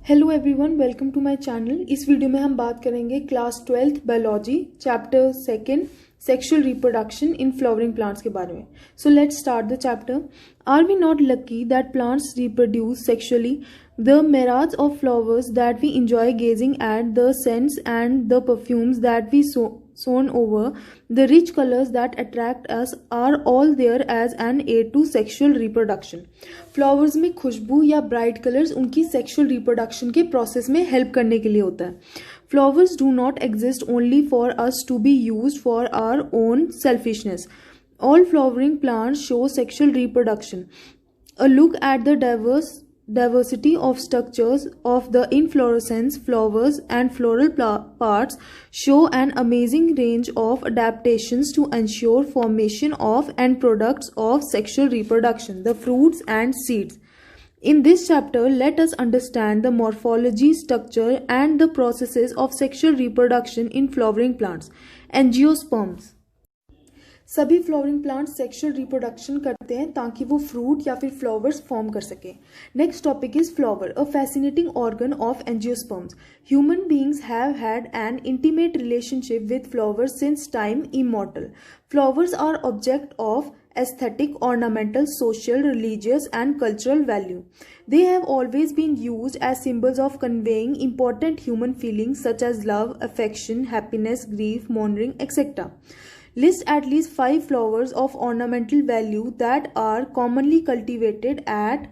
Hello everyone, welcome to my channel. इस video में हम बात करेंगे class 12th biology chapter 2 sexual reproduction in flowering plants के बारे में। So let's start the chapter. Are we not lucky that plants reproduce sexually? The myriads of flowers that we enjoy gazing at, the scents and the perfumes that we sown over, the rich colors that attract us are all there as an aid to sexual reproduction. Flowers में खुशबू या bright colors उनकी sexual reproduction के process में help करने के लिए होता है. Flowers do not exist only for us to be used for our own selfishness. All flowering plants show sexual reproduction. A look at the diversity of structures of the inflorescence flowers and floral parts show an amazing range of adaptations to ensure formation of and products of sexual reproduction, the fruits and seeds. In this chapter, let us understand the morphology, structure and the processes of sexual reproduction in flowering plants. Angiosperms. सभी flowering plants sexual reproduction करते हैं ताकि वो fruit या फिर flowers form कर सकें. Next topic is flower, a fascinating organ of angiosperms. Human beings have had an intimate relationship with flowers since time immortal. Flowers are object of aesthetic, ornamental, social, religious and cultural value. They have always been used as symbols of conveying important human feelings such as love, affection, happiness, grief, mourning, etc. List at least 5 flowers of ornamental value that are commonly cultivated at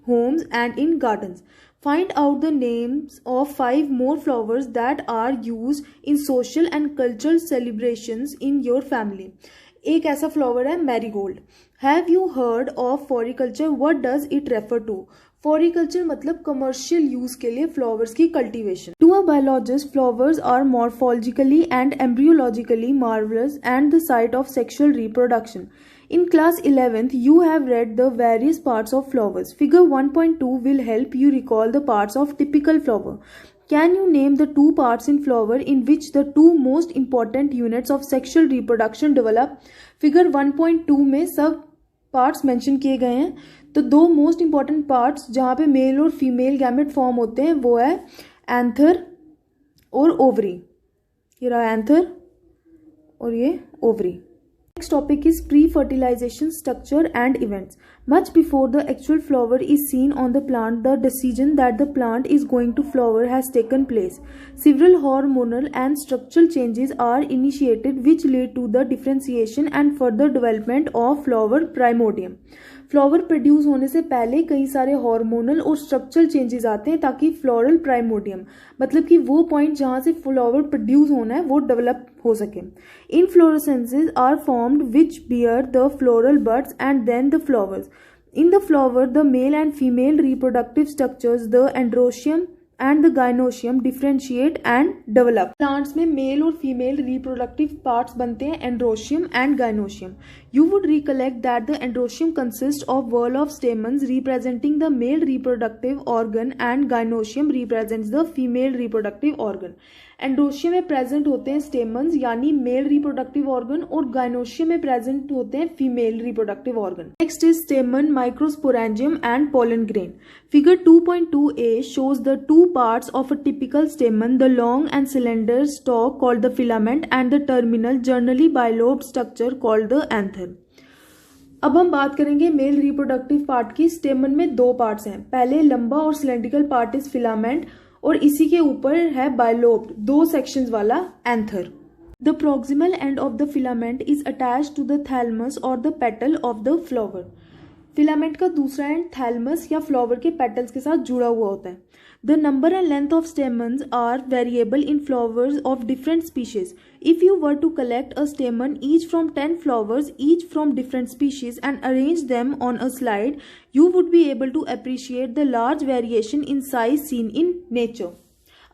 homes and in gardens. Find out the names of 5 more flowers that are used in social and cultural celebrations in your family. एक ऐसा flower है marigold. Have you heard of floriculture? What does it refer to? Floriculture मतलब commercial use के लिए flowers की cultivation. To a biologist, flowers are morphologically and embryologically marvellous and the site of sexual reproduction. In class 11th, you have read the various parts of flowers. Figure 1.2 will help you recall the parts of typical flower. Can you name the 2 parts in flower in which the 2 most important units of sexual reproduction develop? Figure 1.2 में सब parts mention किए गए हैं. तो 2 most important parts जहाँ पे mail और female gamete form होते हैं वो है एंथर और ओवरी. ये रहा एंथर और ये ovary. Next topic is pre-fertilization structure and events. Much before the actual flower is seen on the plant, the decision that the plant is going to flower has taken place. Several hormonal and structural changes are initiated which lead to the differentiation and further development of flower primordium. Flower produce होने से पहले कई सारे hormonal और structural changes आते हैं ताकि floral primordium मतलब कि वो पॉइंट जहां से फ्लावर प्रोड्यूस होना है वो डेवलप हो सके. Inflorescences are formed which bear the floral buds and then the flowers. In the flower, the male and female reproductive structures, the androecium and the gynoecium, differentiate and develop. Plants में male और female reproductive parts बनते हैं androecium and gynoecium. You would recollect that the androecium consists of whorl of stamens representing the male reproductive organ and gynoecium represents the female reproductive organ. Androecium में present होते हैं stamens यानी male reproductive organ और gynoecium में present होते हैं female reproductive organ. Next is स्टेमन, microsporangium and pollen grain. Figure 2.2a shows the 2 parts of a typical stamen, the long and cylinder stalk called the filament and the terminal generally bilobed structure called the anther. अब हम बात करेंगे male reproductive part की. स्टेमन में 2 parts हैं. पहले लंबा और सिलेंड्रिकल पार्ट इज फिलामेंट और इसी के ऊपर है बायलोब्ड 2 सेक्शंस वाला anther. The proximal end of the filament is attached to the thalamus और the petal of the flower. Filament का दूसरा एंड थैलमस या फ्लावर के पेटल्स के साथ जुड़ा हुआ होता है. The number and length of stamens are variable in flowers of different species. If you were to collect a stamen each from 10 flowers, each from different species, and arrange them on a slide, you would be able to appreciate the large variation in size seen in nature.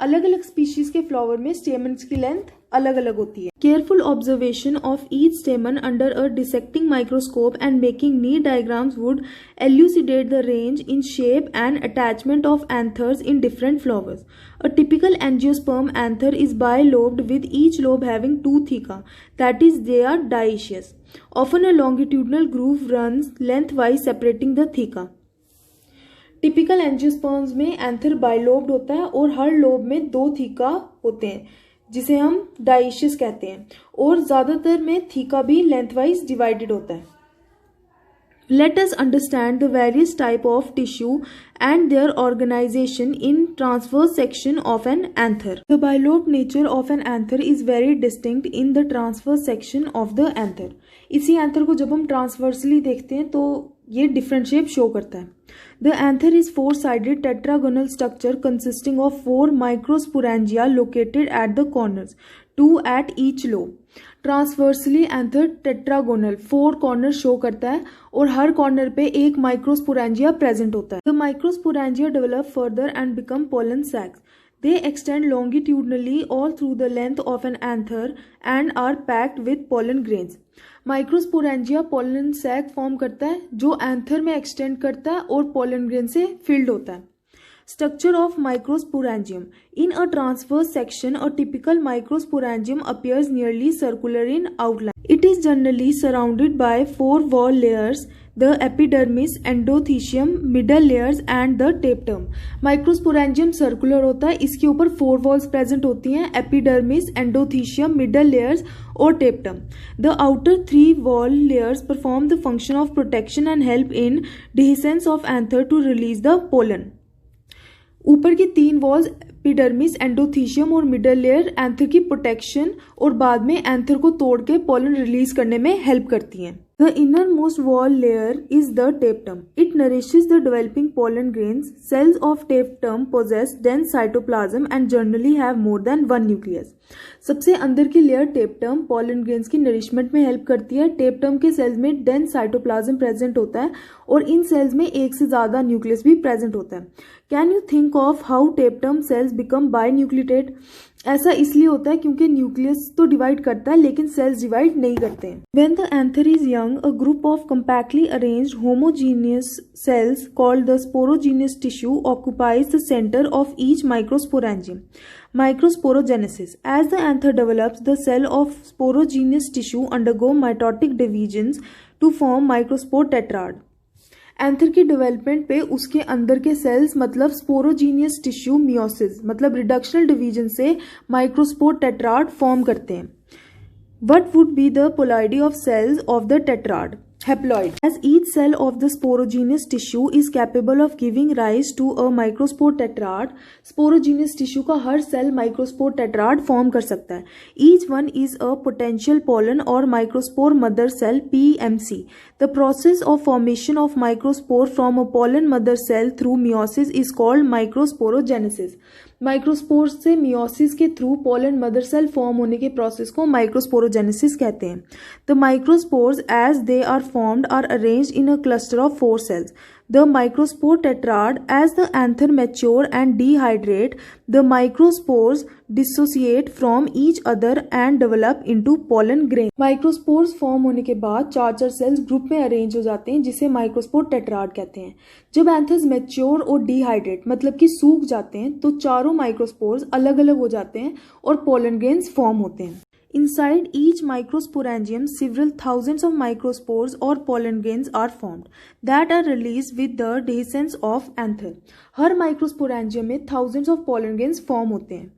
अलग अलग species के flower में stamens की length अलग अलग होती है. Careful observation of each stamen under a dissecting microscope and making neat diagrams would elucidate the range in shape and attachment of anthers in different flowers. A typical angiosperm anther is bilobed with each lobe having 2 theca, that is, they are dioecious. Often a longitudinal groove runs lengthwise separating the theca. Typical angiosperms में anther bilobed होता है और हर lobe में 2 theca होते हैं जिसे हम dioecious कहते हैं, और ज़्यादातर में थीका भी लेंथवाइज डिवाइडेड होता है. Let us understand the various type of tissue and their organization in transverse section of an anther. The bilobed nature of an anther is very distinct in the transverse section of the anther. इसी anther को जब हम transversely देखते हैं तो ये different shape show करता है. The anther is four-sided tetragonal structure consisting of 4 microsporangia located at the corners, 2 at each lobe. Transversely anther tetragonal 4 corner show करता है और हर कॉर्नर पे एक माइक्रोस्पोरेंजिया प्रेजेंट होता है. The microsporangia develop further and become pollen sacs. They extend longitudinally all through the length of an anther and are packed with pollen grains. Microsporangia pollen sac form करता है जो anther में extend करता है और pollen grain से field होता है. Structure of microsporangium. In a transverse section, a typical microsporangium appears nearly circular in outline. It is generally surrounded by 4 wall layers, the epidermis, endothecium, middle layers and the tapetum. Microsporangium circular होता है, इसके ऊपर 4 walls present होती हैं, epidermis, endothecium, middle layers और tapetum. The outer 3 wall layers perform the function of protection and help in dehiscence of anther to release the pollen. ऊपर की 3 walls epidermis, endothecium और मिडल लेयर एंथर की protection और बाद में anther को तोड़ के पोलन रिलीज करने में हेल्प करती हैं. The innermost wall layer is the tapetum. It nourishes the developing pollen grains. Cells of tapetum possess dense cytoplasm and generally have more than 1 nucleus. सबसे अंदर की लेयर टेपटम पोलन ग्रेन्स की nourishment में help करती है. Tapetum के sales में dense cytoplasm present होता है और इन सेल्स में एक से ज्यादा न्यूक्लियस भी प्रेजेंट होता है. Can you think of how tapetum cells become binucleated? ऐसा इसलिए होता है क्योंकि न्यूक्लियस तो डिवाइड करता है लेकिन सेल्स डिवाइड नहीं करते हैं. When the anther is young, a group of compactly arranged homogeneous cells called the sporogenous tissue occupies the center of each microsporangium. Microsporogenesis. As the anther develops, the cell of sporogenous tissue undergo mitotic divisions to form microspore tetrad. Anther की development पे उसके अंदर के sales मतलब sporogenous tissue meiosis मतलब reductional division से microspore tetrad form करते हैं. What would be the polarity of cells of the tetrad? Haploid. As each cell of the sporogenous tissue is capable of giving rise to a microspore tetrad, sporogenous tissue का हर cell microspore tetrad form कर सकता है. Each one is a potential pollen or microspore mother cell (PMC). The process of formation of microspore from a pollen mother cell through meiosis is called microsporogenesis. Microspore से meiosis के through pollen mother cell form होने के process को microsporogenesis कहते हैं. The microspores as they are formed are arranged in a cluster of 4 cells. The microspore tetrad, as the anther mature and dehydrate, the microspores dissociate from each other and develop into pollen grain. Microspores form होने के बाद 4 sales group में arrange हो जाते हैं जिसे microspore tetrad कहते हैं. जब एंथर्स मैच्योर और डिहाइड्रेट मतलब कि सूख जाते हैं तो चारों माइक्रोस्पोर्स अलग अलग हो जाते हैं और पोलन ग्रेन्स फॉर्म होते हैं. Inside each microsporangium, several thousands of microspores or pollen grains are formed that are released with the dehiscence of anther. Her microsporangium में thousands of pollen grains form होते हैं.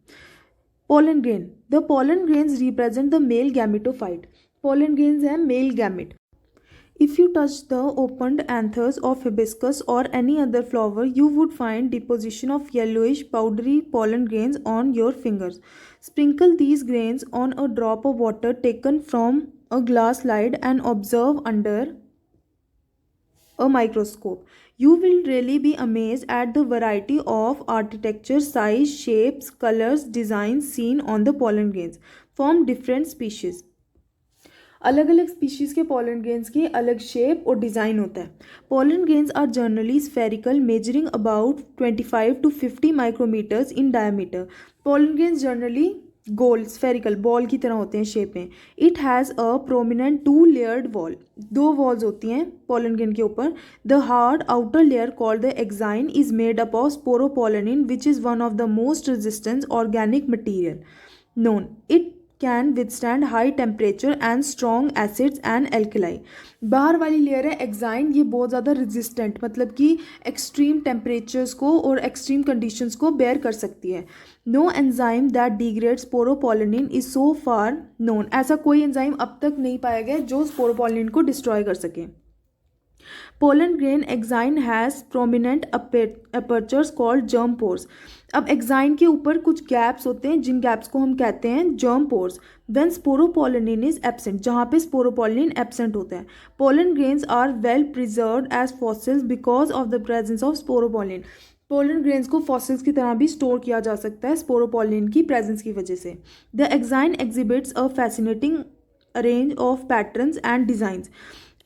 Pollen grain. The pollen grains represent the male gametophyte. Pollen grains हैं male gamete. If you touch the opened anthers of hibiscus or any other flower, you would find deposition of yellowish powdery pollen grains on your fingers. Sprinkle these grains on a drop of water taken from a glass slide and observe under a microscope. You will really be amazed at the variety of architecture, size, shapes, colors, designs seen on the pollen grains from different species. अलग अलग species के pollen grains की अलग shape और design होता है. Pollen grains are generally spherical measuring about 25 to 50 micrometres in diameter. Pollen grains generally गोल spherical ball की तरह होते हैं शेप में. It has a prominent 2 layered wall. 2 walls होती हैं पोलन ग्रेन के ऊपर. The hard outer layer called the exine is made up of sporopollenin which is one of the most resistant organic material known. It can withstand high temperature and strong acids and alkali. बाहर वाली layer है exine, ये बहुत ज़्यादा resistant, मतलब कि extreme temperatures को और एक्सट्रीम कंडीशंस को बेयर कर सकती है। No enzyme that degrade sporopollenin is so far known. ऐसा कोई एंजाइम अब तक नहीं पाया गया जो स्पोरोपोलिन को डिस्ट्रॉय कर सके। Pollen grain exine has prominent apertures called germ pores। अब एक्साइन के ऊपर कुछ गैप्स होते हैं जिन गैप्स को हम कहते हैं germ pores। When sporopollenin is absent, जहाँ पे स्पोरोपोलिन एब्सेंट होता है। Pollen grains are well preserved as fossils because of the presence of sporopollen। Pollen grains को फॉसिल्स की तरह भी स्टोर किया जा सकता है स्पोरोपोलिन की प्रेजेंस की वजह से। The exine exhibits a fascinating range of patterns and designs.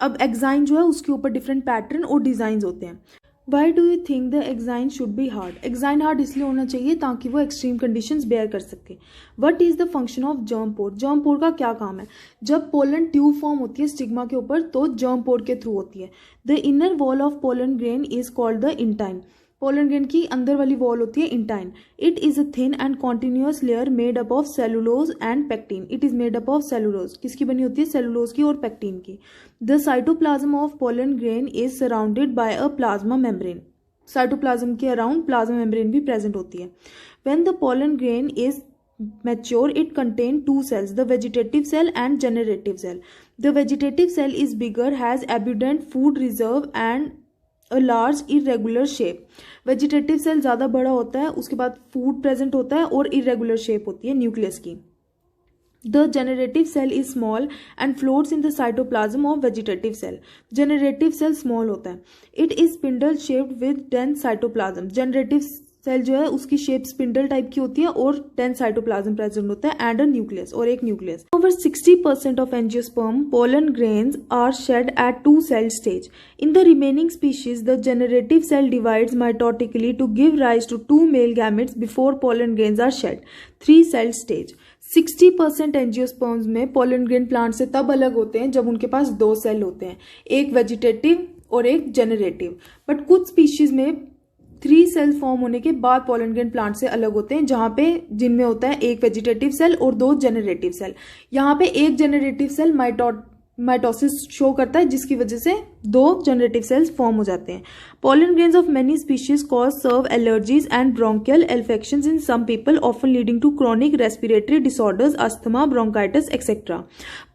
अब एक्साइन जो है उसके ऊपर डिफरेंट पैटर्न और डिजाइन होते हैं। Why do you think the exine should be hard? Exine hard इसलिए होना चाहिए ताकि वो एक्सट्रीम कंडीशंस बेयर कर सके। What is the function of germ pore? Germ pore का क्या काम है? जब पोलन ट्यूब फॉर्म होती है स्टिग्मा के ऊपर तो जर्म पोर के थ्रू होती है। The inner wall of pollen grain is called the intine. Pollen grain की अंदर वाली वॉल होती है intine. It is a thin and continuous layer made up of cellulose and pectin. It is made up of cellulose, किसकी बनी होती है? Cellulose की और पेक्टिन की। The cytoplasm of pollen grain is surrounded by a plasma membrane. Cytoplasm के around plasma membrane भी present होती है। When the pollen grain is mature, it contains two cells, the vegetative cell and generative cell. The vegetative cell is bigger, has abundant food reserve and a large irregular shape. Vegetative cell ज़्यादा बड़ा होता है, उसके बाद food present होता है और irregular shape होती है न्यूक्लियस की। The generative cell is small and floats in the cytoplasm of vegetative cell. Generative cell small होता है। It is spindle shaped with dense cytoplasm. Generative cell जो है उसकी शेप स्पिंडल टाइप की होती है और डेंस साइटोप्लाज्म प्रेजेंट होता है एंड अ न्यूक्लियस और एक nucleus. Over 60% of angiosperm pollen grains are shed at 2 cell stage. In the remaining species, the generative cell divides mitotically to give rise to 2 male gametes before pollen grains are shed. 3 cell stage. 60% angiosperms में pollen grain plant से तब अलग होते हैं जब उनके पास 2 cell होते हैं, एक वेजिटेटिव और एक जेनरेटिव। बट कुछ स्पीशीज में 3 सेल्स फॉर्म होने के बाद पोलन ग्रेन प्लांट से अलग होते हैं, जहां पे जिनमें होता है एक वेजिटेटिव सेल और 2 जेनरेटिव सेल। यहाँ पे एक जेनरेटिव सेल माइटोसिस शो करता है जिसकी वजह से 2 जेनरेटिव सेल्स फॉर्म हो जाते हैं। Pollen grains of many species cause severe allergies and bronchial infections in some people, often leading to chronic respiratory disorders, asthma, bronchitis etcetera.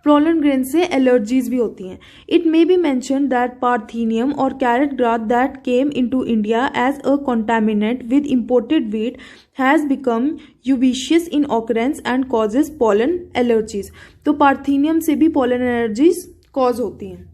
Pollen grain से allergies भी होती हैं। It may be mentioned that parthenium और carrot grass that came into India as a contaminant with imported wheat has become ubiquitous in occurrence and causes pollen allergies। तो parthenium से भी pollen allergies cause होती हैं।